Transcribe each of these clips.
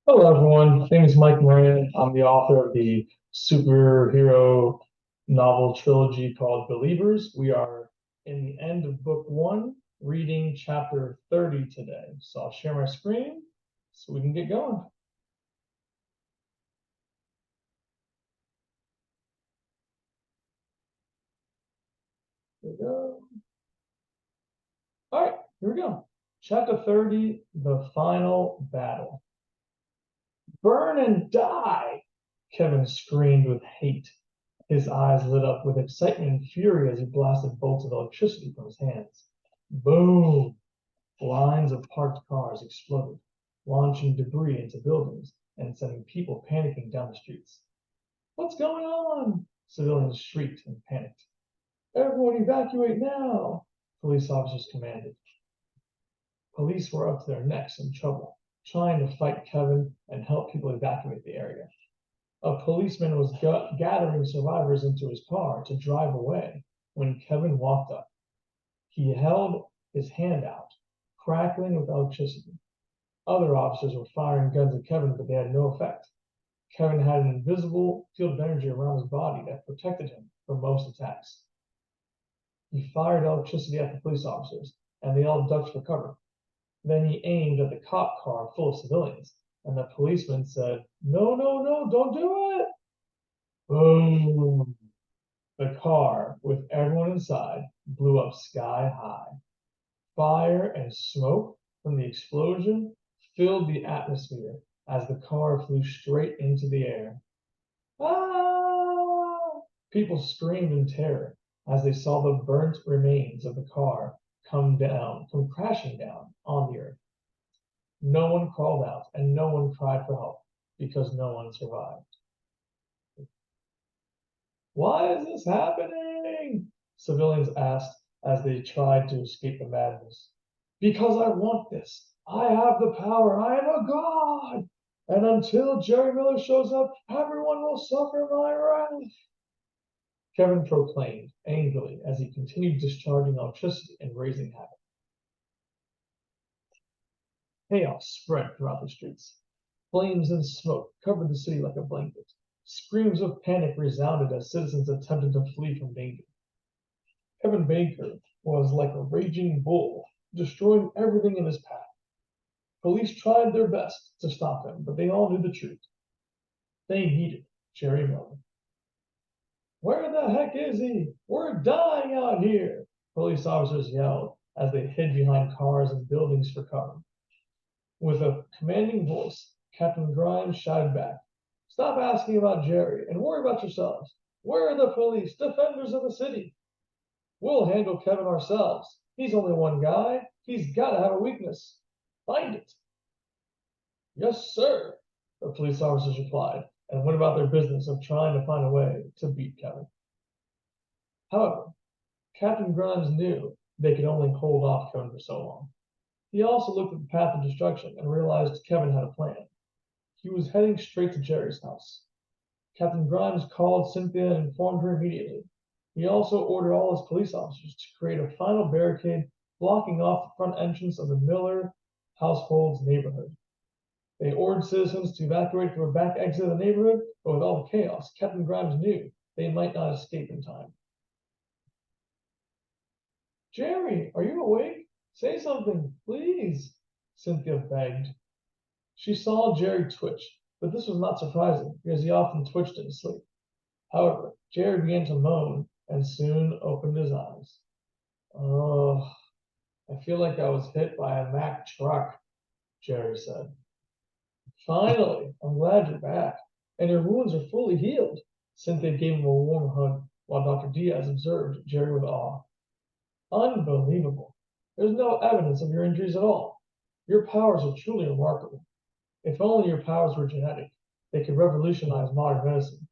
Hello, everyone. My name is Mike Moran. I'm the author of the superhero novel trilogy called Believers. We are in the end of book one, reading chapter 30 today. So I'll share my screen so we can get going. Here we go. All right, here we go. Chapter 30, the final battle. Burn and die, Kevin screamed with hate. His eyes lit up with excitement and fury as he blasted bolts of electricity from his hands. Boom! Lines of parked cars exploded, launching debris into buildings and sending people panicking down the streets. What's going on? Civilians shrieked and panicked. Everyone evacuate now, police officers commanded. Police were up to their necks in trouble, trying to fight Kevin and help people evacuate the area. A policeman was gathering survivors into his car to drive away when Kevin walked up. He held his hand out, crackling with electricity. Other officers were firing guns at Kevin, but they had no effect. Kevin had an invisible field of energy around his body that protected him from most attacks. He fired electricity at the police officers, and they all ducked for cover. Then he aimed at the cop car full of civilians, and the policeman said, "No, no, no, don't do it!" Boom! The car, with everyone inside, blew up sky high. Fire and smoke from the explosion filled the atmosphere as the car flew straight into the air. Ah! People screamed in terror as they saw the burnt remains of the car come crashing down on the earth. No one crawled out and no one cried for help because no one survived. Why is this happening? Civilians asked as they tried to escape the madness. Because I want this. I have the power. I am a god. And until Jerry Miller shows up, everyone will suffer my wrath. Kevin proclaimed angrily as he continued discharging electricity and raising havoc. Chaos spread throughout the streets. Flames and smoke covered the city like a blanket. Screams of panic resounded as citizens attempted to flee from danger. Kevin Baker was like a raging bull, destroying everything in his path. Police tried their best to stop him, but they all knew the truth. They needed Jerry Miller. Where the heck is he? We're dying out here, police officers yelled as they hid behind cars and buildings for cover. With a commanding voice, Captain Grimes shouted back, "Stop asking about Jerry and worry about yourselves. Where are the police, defenders of the city? We'll handle Kevin ourselves. He's only one guy. He's got to have a weakness. Find it." "Yes, sir," the police officers replied, and went about their business of trying to find a way to beat Kevin. However, Captain Grimes knew they could only hold off Kevin for so long. He also looked at the path of destruction and realized Kevin had a plan. He was heading straight to Jerry's house. Captain Grimes called Cynthia and informed her immediately. He also ordered all his police officers to create a final barricade blocking off the front entrance of the Miller household's neighborhood. They ordered citizens to evacuate through a back exit of the neighborhood, but with all the chaos, Captain Grimes knew they might not escape in time. "Jerry, are you awake? Say something, please," Cynthia begged. She saw Jerry twitch, but this was not surprising because he often twitched in his sleep. However, Jerry began to moan and soon opened his eyes. "Oh, I feel like I was hit by a Mack truck," Jerry said. "Finally, I'm glad you're back. And your wounds are fully healed." Cynthia gave him a warm hug while Dr. Diaz observed Jerry with awe. "Unbelievable. There's no evidence of your injuries at all. Your powers are truly remarkable. If only your powers were genetic, they could revolutionize modern medicine.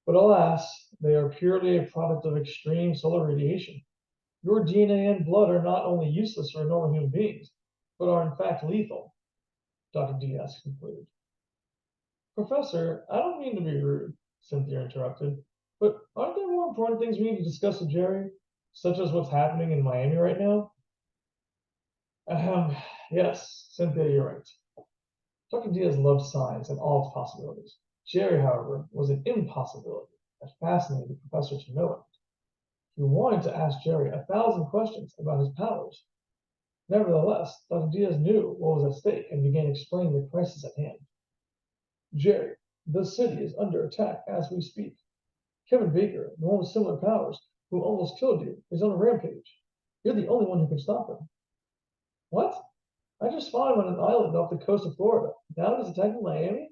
But alas, they are purely a product of extreme solar radiation. Your DNA and blood are not only useless for normal human beings, but are in fact lethal," Dr. Diaz concluded. "Professor, I don't mean to be rude," Cynthia interrupted, "but aren't there more important things we need to discuss with Jerry, such as what's happening in Miami right now?" Ahem, yes, Cynthia, you're right. Dr. Diaz loved science and all its possibilities. Jerry, however, was an impossibility that fascinated the professor to no end. He wanted to ask Jerry 1,000 questions about his powers. Nevertheless, Dr. Diaz knew what was at stake and began explaining the crisis at hand. Jerry, the city is under attack as we speak. Kevin Baker, the one with similar powers, who almost killed you, is on a rampage. You're the only one who can stop him. What? I just fought him on an island off the coast of Florida. Now he's attacking Miami?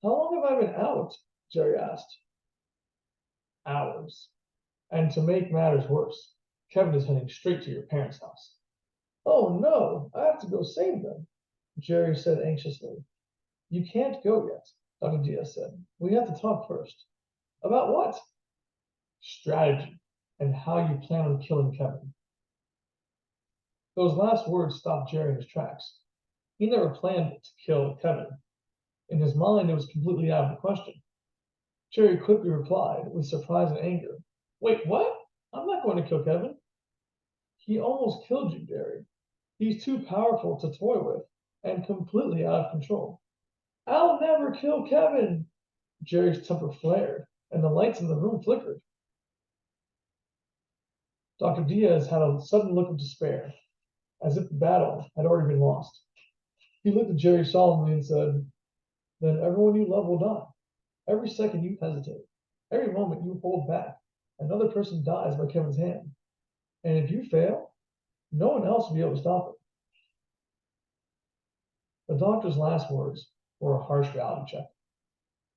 How long have I been out? Jerry asked. Hours. And to make matters worse, Kevin is heading straight to your parents' house. Oh no, I have to go save them, Jerry said anxiously. You can't go yet, Dr. Diaz said. We have to talk first. About what? Strategy and how you plan on killing Kevin. Those last words stopped Jerry in his tracks. He never planned to kill Kevin. In his mind, it was completely out of the question. Jerry quickly replied with surprise and anger. Wait, what? I'm not going to kill Kevin. He almost killed you, Jerry. He's too powerful to toy with and completely out of control. I'll never kill Kevin. Jerry's temper flared and the lights in the room flickered. Dr. Diaz had a sudden look of despair, as if the battle had already been lost. He looked at Jerry solemnly and said, Then everyone you love will die. Every second you hesitate, every moment you hold back, another person dies by Kevin's hand. And if you fail, no one else will be able to stop it. The doctor's last words were a harsh reality check.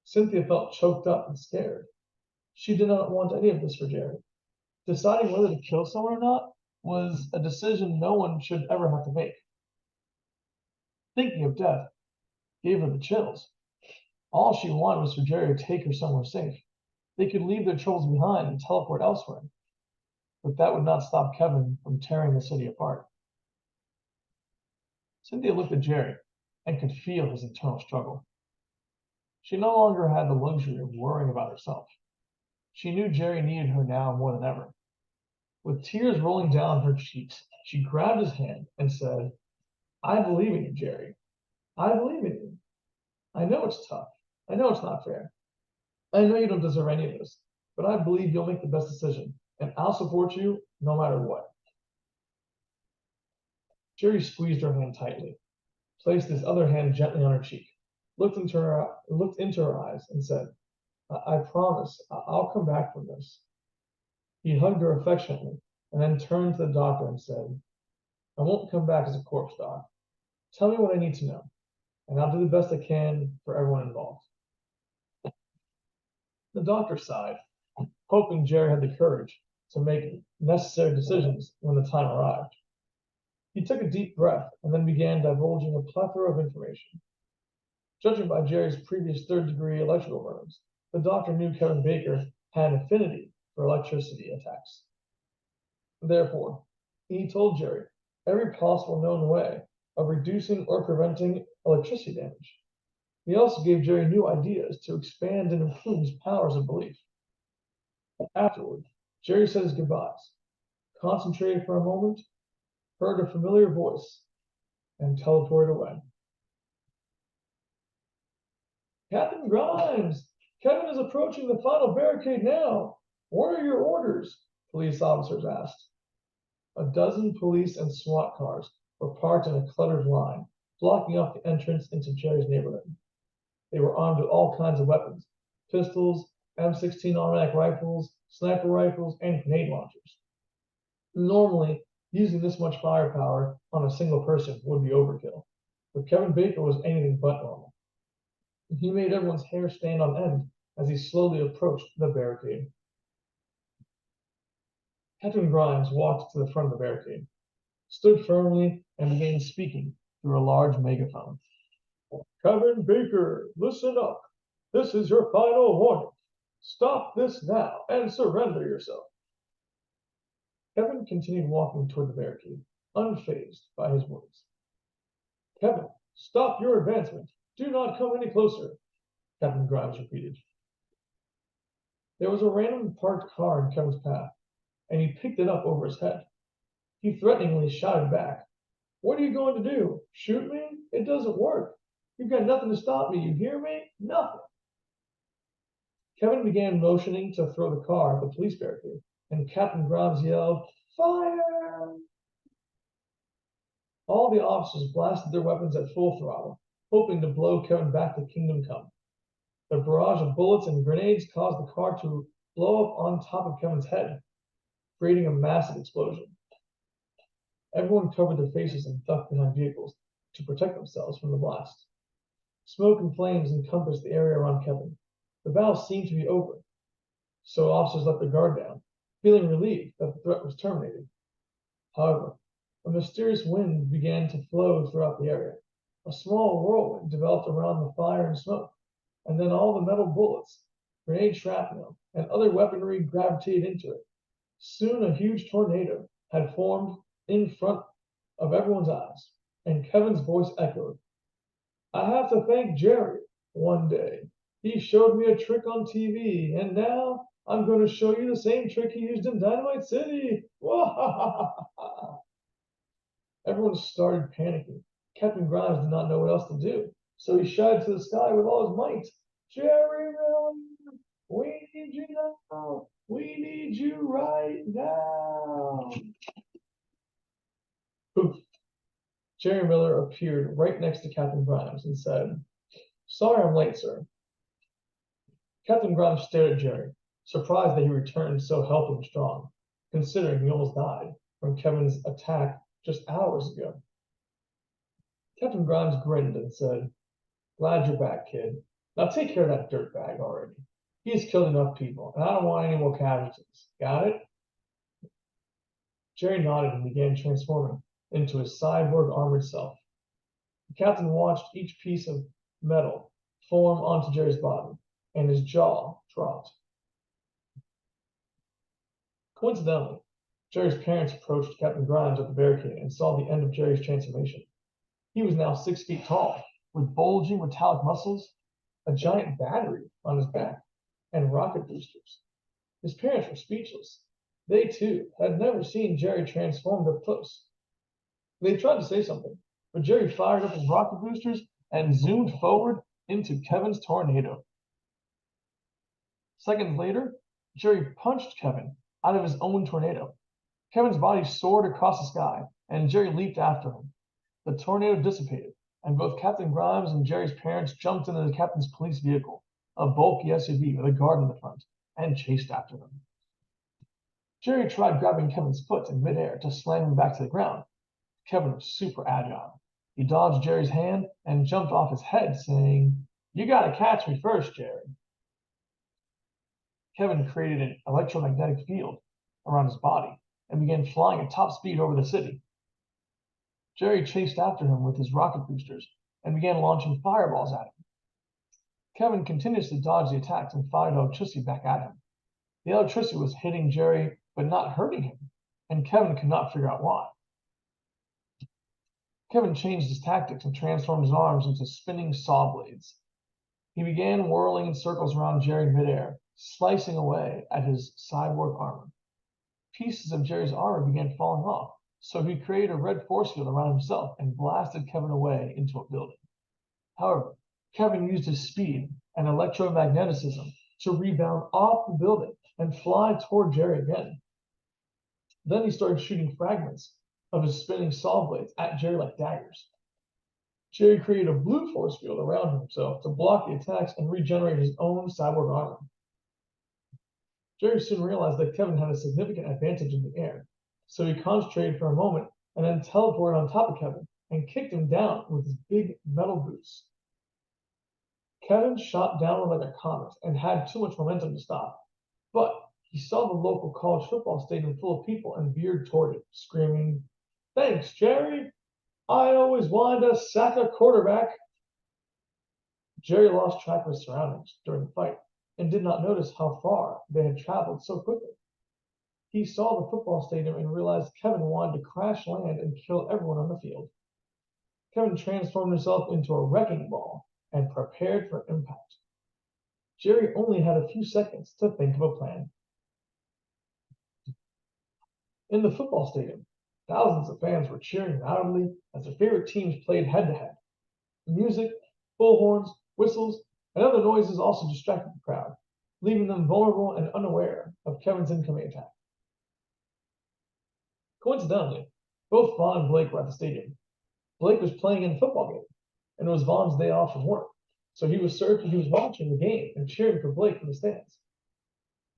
Cynthia felt choked up and scared. She did not want any of this for Jerry. Deciding whether to kill someone or not was a decision no one should ever have to make. Thinking of death gave her the chills. All she wanted was for Jerry to take her somewhere safe. They could leave their troubles behind and teleport elsewhere. But that would not stop Kevin from tearing the city apart. Cynthia looked at Jerry and could feel his internal struggle. She no longer had the luxury of worrying about herself. She knew Jerry needed her now more than ever. With tears rolling down her cheeks, she grabbed his hand and said, I believe in you, Jerry. I believe in you. I know it's tough. I know it's not fair. I know you don't deserve any of this, but I believe you'll make the best decision, and I'll support you no matter what. Jerry squeezed her hand tightly, placed his other hand gently on her cheek, looked into her eyes, and said, I promise I'll come back from this. He hugged her affectionately and then turned to the doctor and said, I won't come back as a corpse, Doc. Tell me what I need to know, and I'll do the best I can for everyone involved. The doctor sighed, hoping Jerry had the courage to make necessary decisions when the time arrived. He took a deep breath and then began divulging a plethora of information. Judging by Jerry's previous third-degree electrical burns, the doctor knew Kevin Baker had an affinity for electricity attacks. Therefore, he told Jerry every possible known way of reducing or preventing electricity damage. He also gave Jerry new ideas to expand and improve his powers of belief. Afterward, Jerry said his goodbyes, concentrated for a moment, heard a familiar voice, and teleported away. Captain Grimes, Kevin is approaching the final barricade now. What are your orders? Police officers asked. A dozen police and SWAT cars were parked in a cluttered line, blocking off the entrance into Jerry's neighborhood. They were armed with all kinds of weapons, pistols, M16 automatic rifles, sniper rifles, and grenade launchers. Normally, using this much firepower on a single person would be overkill, but Kevin Baker was anything but normal. He made everyone's hair stand on end as he slowly approached the barricade. Captain Grimes walked to the front of the barricade, stood firmly, and began speaking through a large megaphone. Kevin Baker, listen up. This is your final warning. Stop this now and surrender yourself. Kevin continued walking toward the barricade, unfazed by his words. Kevin, stop your advancement. Do not come any closer, Captain Grimes repeated. There was a random parked car in Kevin's path, and he picked it up over his head. He threateningly shouted back, What are you going to do? Shoot me? It doesn't work. You've got nothing to stop me, you hear me? Nothing. Kevin began motioning to throw the car at the police barricade, and Captain Grimes yelled, "Fire!" All the officers blasted their weapons at full throttle, hoping to blow Kevin back to Kingdom Come. The barrage of bullets and grenades caused the car to blow up on top of Kevin's head, creating a massive explosion. Everyone covered their faces and ducked behind vehicles to protect themselves from the blast. Smoke and flames encompassed the area around Kevin. The battle seemed to be over, so officers let their guard down, feeling relieved that the threat was terminated. However, a mysterious wind began to flow throughout the area. A small whirlwind developed around the fire and smoke, and then all the metal bullets, grenade shrapnel, and other weaponry gravitated into it. Soon a huge tornado had formed in front of everyone's eyes, and Kevin's voice echoed, "I have to thank Jerry one day. He showed me a trick on TV, and now I'm going to show you the same trick he used in Dynamite City." Everyone started panicking. Captain Grimes did not know what else to do, so he shouted to the sky with all his might, "Jerry Miller, we need you now. We need you right now." Poof. Jerry Miller appeared right next to Captain Grimes and said, "Sorry I'm late, sir." Captain Grimes stared at Jerry, surprised that he returned so healthy and strong, considering he almost died from Kevin's attack just hours ago. Captain Grimes grinned and said, "Glad you're back, kid. Now take care of that dirtbag already. He's killed enough people, and I don't want any more casualties. Got it?" Jerry nodded and began transforming into his cyborg armored self. The captain watched each piece of metal form onto Jerry's body, and his jaw dropped. Coincidentally, Jerry's parents approached Captain Grimes at the barricade and saw the end of Jerry's transformation. He was now 6 feet tall, with bulging metallic muscles, a giant battery on his back, and rocket boosters. His parents were speechless. They, too, had never seen Jerry transformed up close. They tried to say something, but Jerry fired up his rocket boosters and zoomed forward into Kevin's tornado. Seconds later, Jerry punched Kevin out of his own tornado. Kevin's body soared across the sky, and Jerry leaped after him. The tornado dissipated, and both Captain Grimes and Jerry's parents jumped into the captain's police vehicle, a bulky SUV with a guard in the front, and chased after them. Jerry tried grabbing Kevin's foot in midair to slam him back to the ground. Kevin was super agile. He dodged Jerry's hand and jumped off his head, saying, "You gotta catch me first, Jerry." Kevin created an electromagnetic field around his body and began flying at top speed over the city. Jerry chased after him with his rocket boosters and began launching fireballs at him. Kevin continuously dodged the attacks and fired electricity back at him. The electricity was hitting Jerry but not hurting him, and Kevin could not figure out why. Kevin changed his tactics and transformed his arms into spinning saw blades. He began whirling in circles around Jerry midair, slicing away at his cyborg armor. Pieces of Jerry's armor began falling off, so he created a red force field around himself and blasted Kevin away into a building. However, Kevin used his speed and electromagnetism to rebound off the building and fly toward Jerry again. Then he started shooting fragments of his spinning saw blades at Jerry like daggers. Jerry created a blue force field around himself to block the attacks and regenerate his own cyborg armor. Jerry soon realized that Kevin had a significant advantage in the air, so he concentrated for a moment and then teleported on top of Kevin and kicked him down with his big metal boots. Kevin shot downward like a comet and had too much momentum to stop, but he saw the local college football stadium full of people and veered toward it, screaming, "Thanks, Jerry! I always wanted to sack a quarterback." Jerry lost track of his surroundings during the fight and did not notice how far they had traveled so quickly. He saw the football stadium and realized Kevin wanted to crash land and kill everyone on the field. Kevin transformed himself into a wrecking ball and prepared for impact. Jerry only had a few seconds to think of a plan. In the football stadium, thousands of fans were cheering loudly as their favorite teams played head-to-head. Music, Bullhorns, whistles, and other noises also distracted the crowd, leaving them vulnerable and unaware of Kevin's incoming attack. Coincidentally, both Vaughn and Blake were at the stadium. Blake was playing in a football game, and it was Vaughn's day off from work, so he was watching the game and cheering for Blake from the stands.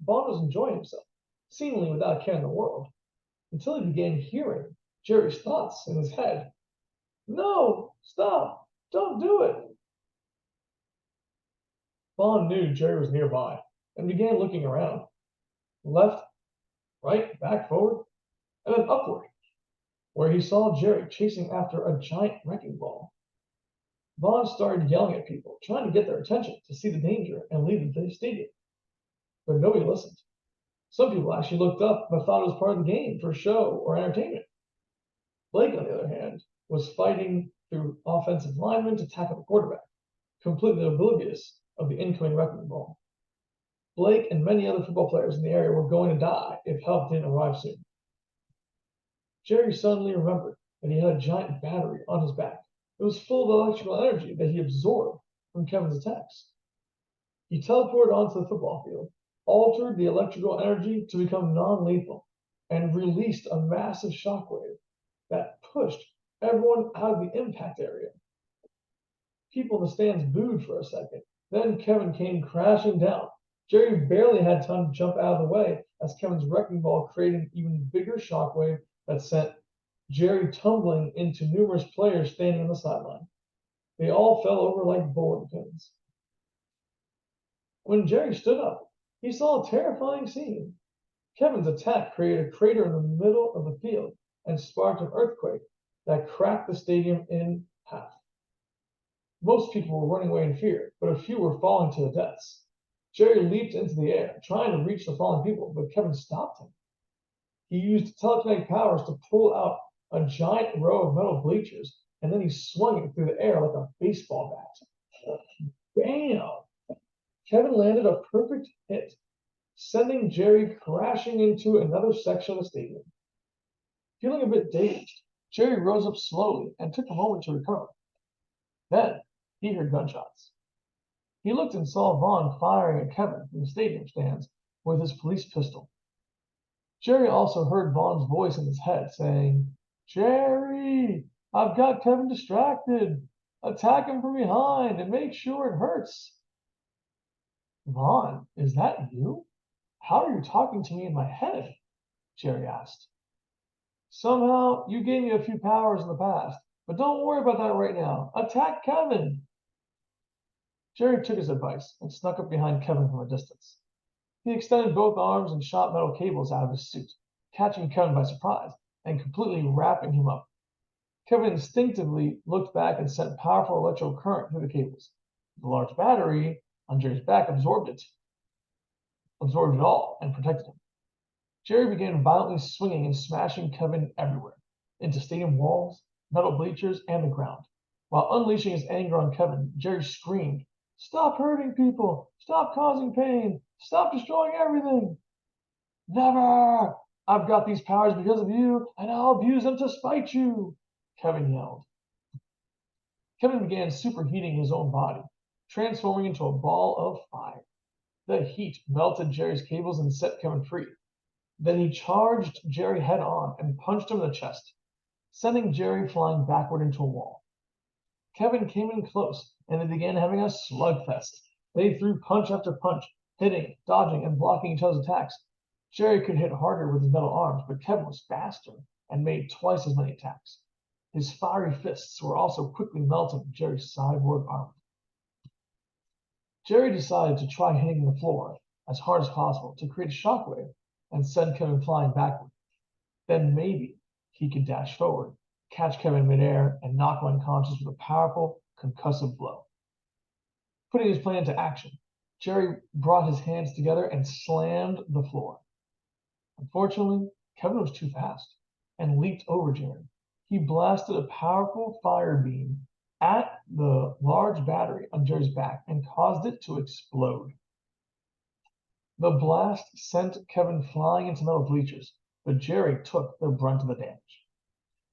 Vaughn was enjoying himself, seemingly without a care in the world, until he began hearing Jerry's thoughts in his head. No, stop, don't do it. Vaughn knew Jerry was nearby and began looking around. Left, right, back, forward, and then upward, where he saw Jerry chasing after a giant wrecking ball. Vaughn started yelling at people, trying to get their attention to see the danger and leave the stadium. But nobody listened. Some people actually looked up but thought it was part of the game for show or entertainment. Blake, on the other hand, was fighting through offensive linemen to tackle the quarterback, completely oblivious of the incoming wrecking ball. Blake and many other football players in the area were going to die if help didn't arrive soon. Jerry suddenly remembered that he had a giant battery on his back. It was full of electrical energy that he absorbed from Kevin's attacks. He teleported onto the football field, altered the electrical energy to become non-lethal, and released a massive shockwave that pushed everyone out of the impact area. People in the stands booed for a second. Then Kevin came crashing down. Jerry barely had time to jump out of the way as Kevin's wrecking ball created an even bigger shockwave that sent Jerry tumbling into numerous players standing on the sideline. They all fell over like bowling pins. When Jerry stood up, he saw a terrifying scene. Kevin's attack created a crater in the middle of the field and sparked an earthquake that cracked the stadium in half. Most people were running away in fear, but a few were falling to their deaths. Jerry leaped into the air, trying to reach the fallen people, but Kevin stopped him. He used telekinetic powers to pull out a giant row of metal bleachers, and then he swung it through the air like a baseball bat. Bam! Kevin landed a perfect hit, sending Jerry crashing into another section of the stadium. Feeling a bit dazed, Jerry rose up slowly and took a moment to recover. Then he heard gunshots. He looked and saw Vaughn firing at Kevin from the stadium stands with his police pistol. Jerry also heard Vaughn's voice in his head saying, "Jerry, I've got Kevin distracted. Attack him from behind and make sure it hurts." "Vaughn, is that you? How are you talking to me in my head?" Jerry asked. "Somehow you gave me a few powers in the past, but don't worry about that right now. Attack Kevin." Jerry took his advice and snuck up behind Kevin from a distance. He extended both arms and shot metal cables out of his suit, catching Kevin by surprise and completely wrapping him up. Kevin instinctively looked back and sent powerful electrical current through the cables. The large battery on Jerry's back absorbed it all, and protected him. Jerry began violently swinging and smashing Kevin everywhere, into stadium walls, metal bleachers, and the ground. While unleashing his anger on Kevin, Jerry screamed, "Stop hurting people! Stop causing pain! Stop destroying everything!" "Never! I've got these powers because of you, and I'll abuse them to spite you!" Kevin yelled. Kevin began superheating his own body, transforming into a ball of fire. The heat melted Jerry's cables and set Kevin free. Then he charged Jerry head on and punched him in the chest, sending Jerry flying backward into a wall. Kevin came in close, and they began having a slugfest. They threw punch after punch, hitting, dodging, and blocking each other's attacks. Jerry could hit harder with his metal arms, but Kevin was faster and made twice as many attacks. His fiery fists were also quickly melting Jerry's cyborg armor. Jerry decided to try hitting the floor as hard as possible to create a shockwave and send Kevin flying backward. Then maybe he could dash forward, catch Kevin midair, and knock him unconscious with a powerful, concussive blow. Putting his plan into action, Jerry brought his hands together and slammed the floor. Unfortunately, Kevin was too fast and leaped over Jerry. He blasted a powerful fire beam at the large battery on Jerry's back and caused it to explode. The blast sent Kevin flying into metal bleachers, but Jerry took the brunt of the damage.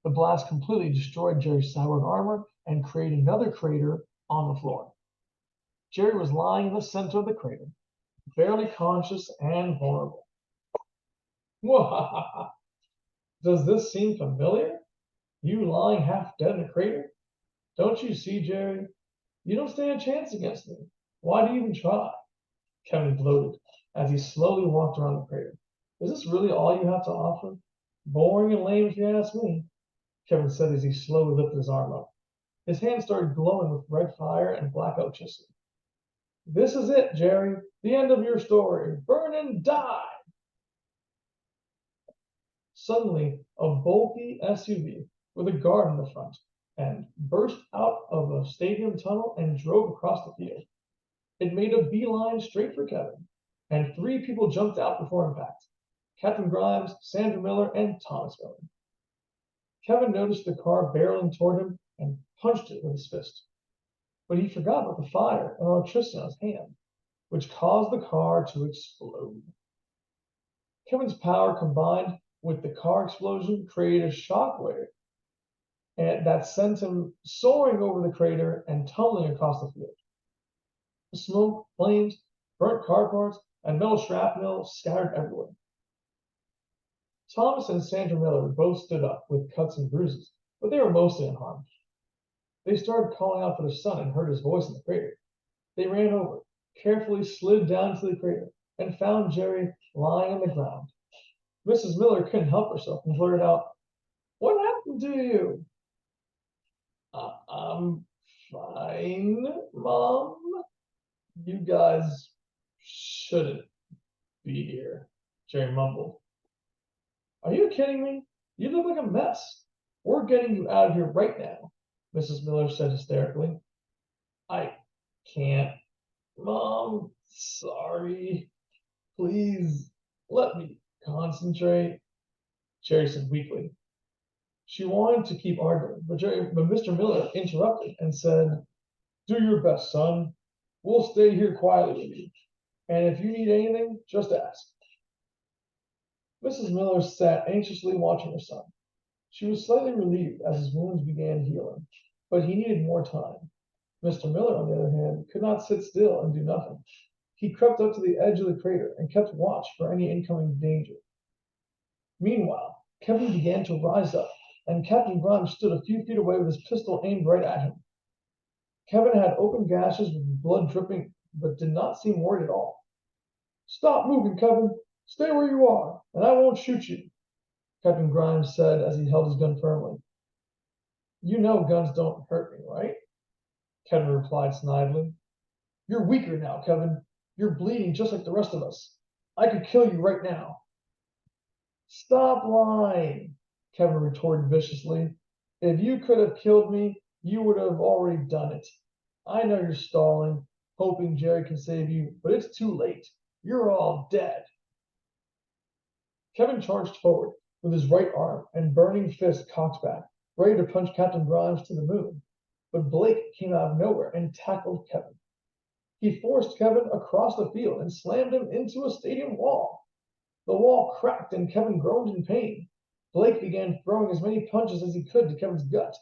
The blast completely destroyed Jerry's cyborg armor and created another crater on the floor. Jerry was lying in the center of the crater, barely conscious and vulnerable. Does this seem familiar? You lying half dead in a crater? Don't you see, Jerry? You don't stand a chance against me. Why do you even try? Kevin gloated as he slowly walked around the crater. Is this really all you have to offer? Boring and lame if you ask me, Kevin said as he slowly lifted his arm up. His hand started glowing with red fire and black electricity. This is it, Jerry. The end of your story. Burn and die. Suddenly, a bulky SUV with a guard in the front end burst out of a stadium tunnel and drove across the field. It made a beeline straight for Kevin, and three people jumped out before impact: Captain Grimes, Sandra Miller, and Thomas Miller. Kevin noticed the car barreling toward him and punched it with his fist. But he forgot about the fire and electricity on his hand, which caused the car to explode. Kevin's power combined with the car explosion created a shockwave that sent him soaring over the crater and tumbling across the field. Smoke, flames, burnt car parts, and metal shrapnel scattered everywhere. Thomas and Sandra Miller both stood up with cuts and bruises, but they were mostly unharmed. They started calling out for their son and heard his voice in the crater. They ran over, carefully slid down into the crater, and found Jerry lying on the ground. Mrs. Miller couldn't help herself and blurted out, "What happened to you?" I'm fine, Mom. You guys shouldn't be here, Jerry mumbled. Are you kidding me? You look like a mess. We're getting you out of here right now, Mrs. Miller said hysterically. I can't, Mom. Sorry. Please let me concentrate, Jerry said weakly. She wanted to keep arguing, but Mr. Miller interrupted and said, Do your best, son. We'll stay here quietly with you. And if you need anything, just ask. Mrs. Miller sat anxiously watching her son. She was slightly relieved as his wounds began healing, but he needed more time. Mr. Miller, on the other hand, could not sit still and do nothing. He crept up to the edge of the crater and kept watch for any incoming danger. Meanwhile, Kevin began to rise up, and Captain Grimes stood a few feet away with his pistol aimed right at him. Kevin had open gashes with blood dripping, but did not seem worried at all. Stop moving, Kevin. Stay where you are, and I won't shoot you, Captain Grimes said as he held his gun firmly. You know guns don't hurt me, right? Kevin replied snidely. You're weaker now, Kevin. You're bleeding just like the rest of us. I could kill you right now. Stop lying, Kevin retorted viciously. If you could have killed me, you would have already done it. I know you're stalling, hoping Jerry can save you, but it's too late. You're all dead. Kevin charged forward with his right arm and burning fist cocked back, ready to punch Captain Grimes to the moon. But Blake came out of nowhere and tackled Kevin. He forced Kevin across the field and slammed him into a stadium wall. The wall cracked and Kevin groaned in pain. Blake began throwing as many punches as he could to Kevin's gut.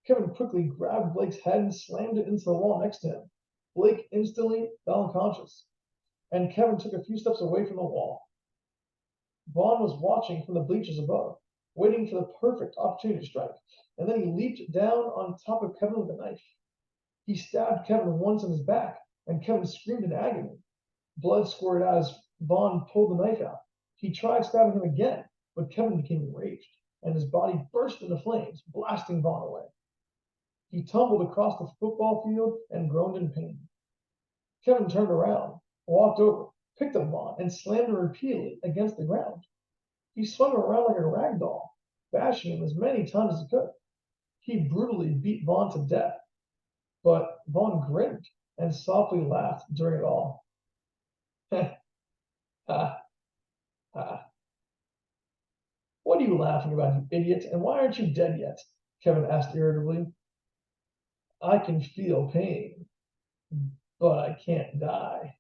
Kevin quickly grabbed Blake's head and slammed it into the wall next to him. Blake instantly fell unconscious, and Kevin took a few steps away from the wall. Vaughn was watching from the bleachers above, waiting for the perfect opportunity to strike, and then he leaped down on top of Kevin with a knife. He stabbed Kevin once in his back, and Kevin screamed in agony. Blood squirted out as Vaughn pulled the knife out. He tried stabbing him again, but Kevin became enraged, and his body burst into flames, blasting Vaughn away. He tumbled across the football field and groaned in pain. Kevin turned around, walked over, picked up Vaughn, and slammed him repeatedly against the ground. He swung him around like a rag doll, bashing him as many times as he could. He brutally beat Vaughn to death, but Vaughn grinned and softly laughed during it all. Ha, ha. What are you laughing about, you idiot, and why aren't you dead yet? Kevin asked irritably. I can feel pain, but I can't die.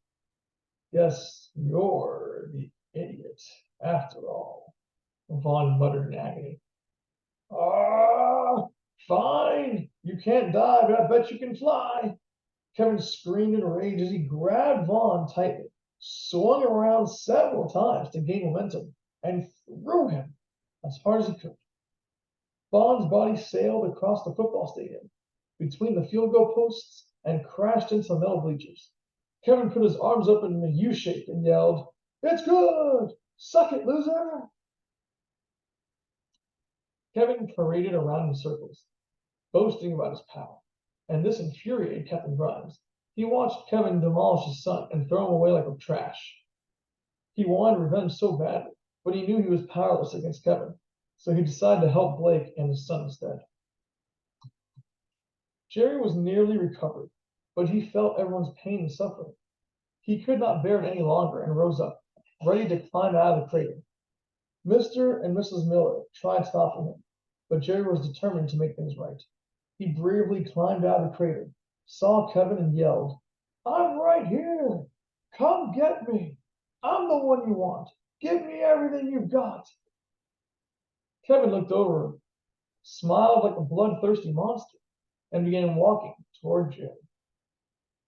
Guess you're the idiot, after all, Vaughn muttered in agony. Ah, fine. You can't die, but I bet you can fly, Kevin screamed in rage as he grabbed Vaughn tightly, swung him around several times to gain momentum, and threw him as hard as he could. Vaughn's body sailed across the football stadium, between the field goal posts, and crashed into the metal bleachers. Kevin put his arms up in a U shape and yelled, "It's good! Suck it, loser!" Kevin paraded around in circles, boasting about his power, and this infuriated Captain Grimes. He watched Kevin demolish his son and throw him away like a trash. He wanted revenge so badly, but he knew he was powerless against Kevin, so he decided to help Blake and his son instead. Jerry was nearly recovered, but he felt everyone's pain and suffering. He could not bear it any longer and rose up, ready to climb out of the crater. Mr. and Mrs. Miller tried stopping him, but Jerry was determined to make things right. He bravely climbed out of the crater, saw Kevin, and yelled, "I'm right here! Come get me! I'm the one you want! Give me everything you've got!" Kevin looked over, smiled like a bloodthirsty monster, and began walking toward Jerry.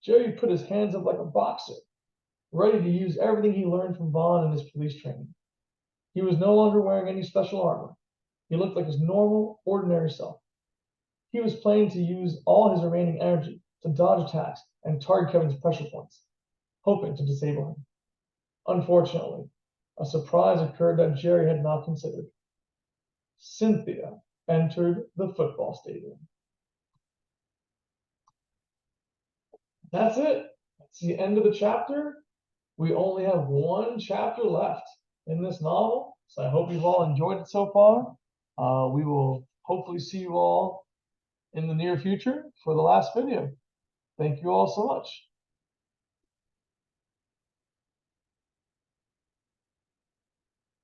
Jerry put his hands up like a boxer, ready to use everything he learned from Vaughn and his police training. He was no longer wearing any special armor. He looked like his normal, ordinary self. He was planning to use all his remaining energy to dodge attacks and target Kevin's pressure points, hoping to disable him. Unfortunately, a surprise occurred that Jerry had not considered. Cynthia entered the football stadium. That's it. That's the end of the chapter. We only have one chapter left in this novel, so I hope you've all enjoyed it so far. We will hopefully see you all in the near future for the last video. Thank you all so much.